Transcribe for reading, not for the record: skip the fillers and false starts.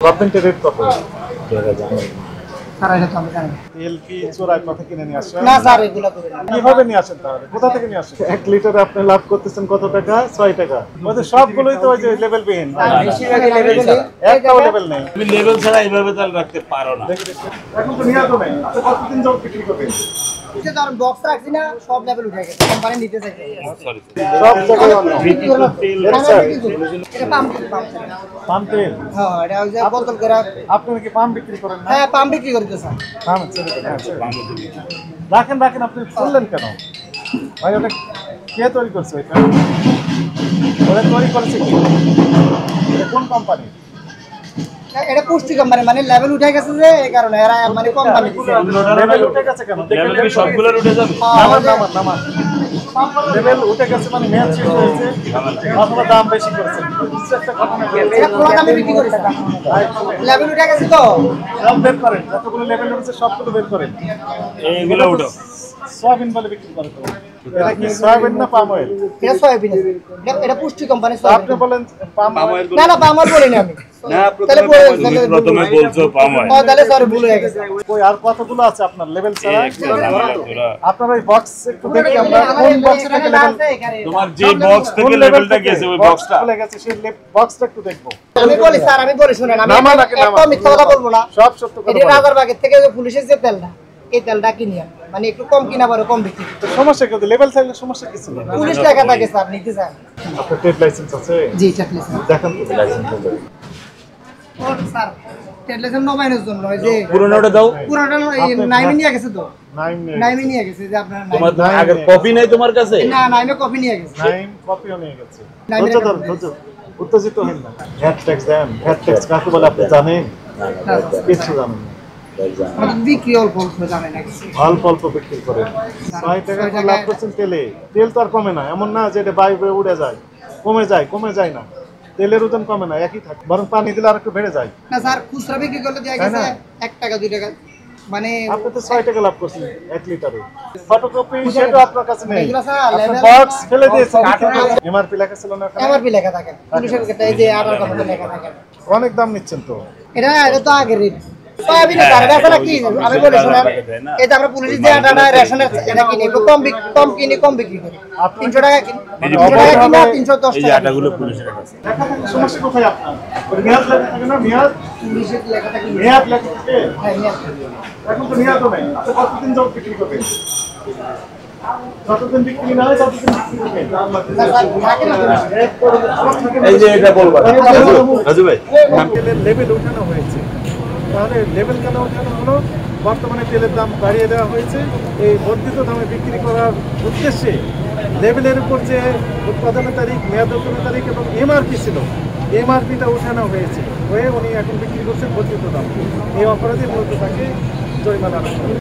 গভর্নমেন্টের রেট কত? স্যার এটা তো আমি জানি না। তেল কি চোরাই পথে কিনে নিয়ে আসেন? না স্যার এগুলো করে না। কিভাবে নিয়ে আসেন তাহলে? কোথা থেকে নিয়ে আসেন? 1 লিটারে আপনি লাভ করতেছেন কত টাকা? 6 টাকা। ওদের সবগুলোই তো ওই যে লেভেল বিহীন। বেশিরভাগই লেভেল নেই। একটাও লেভেল নেই। তুমি লেভেল ছাড়া এইভাবে তাল রাখতে পারো না। এখন তো নিয়ে তো নেই। আপনি কতদিন যাবত বিক্রি করবেন? এটা তো আর বক্স রাখছি না, সব লেভেল উঠে গেছে। কোম্পানি নিতে চাইছে। সরি সব জায়গায় অন্য। এটা পাম্প পাম তেল। হ্যাঁ এটা ওই যে বোতল করে। আপনি কি পাম বিক্রি করেন না? হ্যাঁ পাম্প বিক্রি করতে স্যার। পাম ছেড়ে দেন, হ্যাঁ, ছেড়ে দেন। রাখেন রাখেন, আপনি খুললেন কেন ভাই? ওটা কে তৈরি করছে? ওইটা ওরা তৈরি করেছে কি? এটা কোন কোম্পানি? এটা পুষ্টি কোম্পানি, মানে লেভেল উঠে গেছে যে এই কারণে এরা মানে কোম্পানি দিছে। লেভেল উঠে গেছে কেন? লেভেল কি সবগুলোর উঠে যাবে? নামান নামান নামান। লেভেল উঠে গেছে মানে মেয়াদ শেষ হয়েছে অথবা দাম বেশি করেছে। কিছু একটা ঘটনা ঘটেছে। এটা কোন দামে বিক্রি করেছে? লেভেল উঠে গেছে তো। সব বের করেন, যতগুলো লেভেল উঠেছে সবগুলো বের করেন। এইগুলো উঠো। সয়াবিন বলে বিক্রি করে তো। এটা কি সয়াবিন না পাম অয়েল? এটা সয়াবিন। এটা পুষ্টি কোম্পানি আপনি সয়াবিন। বলেন পাম অয়েল। না না পাম অয়েল বলিনি আমি। না তাহলে তুমি প্রথমে বলছো পাম অয়েল। তাহলে সরি ভুল হয়ে গেছে। কই আর কতগুলো আছে আপনার লেভেল ছাড়া? তোরা আপনার ওই বক্স একটু দেখি আমরা কোন বক্স থেকে লেভেল। তোমার যে বক্স থেকে লেভেলটা গেছে ওই বক্সটা খুলে গেছে, সেই বক্সটা একটু দেখবো। আমি বলি স্যার, আমি বলি শুনেন, আমি নামান আগে নামান। একটা মিথ্যা কথা বলবো না। সব সত্য কথা এটা বলেন। রাজারবাগের থেকে যে পুলিশের যে তেলটা, এই তেলটা কিনি আমি। মানে একটু কম কিনা পরে কম বিক্রি। তো সমস্যা কি? লেভেল থাকলে সমস্যা কিছু নেই। পুলিশ টাকা থাকে স্যার, নিতে চান। আপনার ট্রেড লাইসেন্স আছে? জি চাকরি স্যার। দেখেন তো লাইসেন্স আছে। ও স্যার টেলিভিশন নবায়নের জন্য ওই যে পুরোনোটা দাও। পুরাটা নাইমে নিয়ে গেছে তো। নাইম নেই। নাইমে নিয়ে গেছে যে আপনার তোমার নাইম আগের নেই। কপি নাই তোমার কাছে? না নাইমে কপি নিয়ে গেছে। নাইম কপিও নিয়ে গেছে। নাইমের ধৈর্য ধরুন, একটা- ধৈর্য। উত্তেজিত হন না। ভ্যাট ট্যাক্স দেন। ভ্যাট ট্যাক্স কাকে বলে আপনি জানেন? না, কিছু জানেন না। আমাদের বিক্রি অল্প অল্প জানে না কিছু। অল্প অল্প বিক্রি করেন। 6 টাকা করে লাভ করছেন তেলে। তেল তো আর কমে না, এমন না যে এটা বায়ু বেয়ে উড়ে যায়। কমে যায় না। তেলের ওজন কমে না, একই থাকে, বরং পানি দিলে আর একটু বেড়ে যায়। না স্যার খুচরা বিক্রি করলে দেয়া তাই গেছে না? 1 টাকা 2 টাকা, মানে আপনি তো 6 টাকা লাভ করছেন 1 লিটারে। ফটোকপি সেটা আপনার কাছে নেই। এগুলো স্যার আপনি level- বক্স ফেলে দিয়েছেন। এমআরপি লেখা ছিল না ওখানে? এমআরপি লেখা থাকে, পুলিশের কাছে এই যে আধার কার্ডে লেখা থাকে। অনেক দাম নিচ্ছেন তো। এটা তো আগের রেট। সয়াবিন স্যার এটা আছে নাকি? আমি বলি শুনেন, এই যে আমরা পুলিশের যে আটাটা রেশনের এটা কিনি, একটু কম কিনি, কম বিক্রি করি। 300 টাকা কিনি, 300 টাকা কিনা 310 এই যে টাকা। আটাগুলো পুলিশের কাছে। লেখা থাকলে সমস্যা কোথায় আপনার? ওই মেয়াদ লেখা থাকে না, মেয়াদ? পুলিশের লেখা থাকে। মেয়াদ লেখা থাকে? হ্যাঁ মেয়াদ। এখন তো মেয়াদ নেই। আপনি কতদিন যাবত বিক্রি করবেন? যতদিন বিক্রি না হয় ততদিন বিক্রি করবেন। না স্যার থাকে না পুলিশ। এই যে এটা বলবা রাজু ভাই। তেলের লেভেল উঠানো হয়েছে। তাহলে লেভেল কেন উঠানো হলো? বর্তমানে তেলের দাম বাড়িয়ে দেওয়া হয়েছে। এই বর্ধিত দামে বিক্রি করার উদ্দেশ্যে লেভেলের উপর যে উৎপাদনের তারিখ, মেয়াদ উত্তোলনের তারিখ এবং এমআরপি ছিল, এমআরপিটা উঠানো হয়ে উনি এখন বিক্রি করছেন বর্ধিত দাম। এই অপরাধী মূলত তাকে জরিমানা আনা হবে।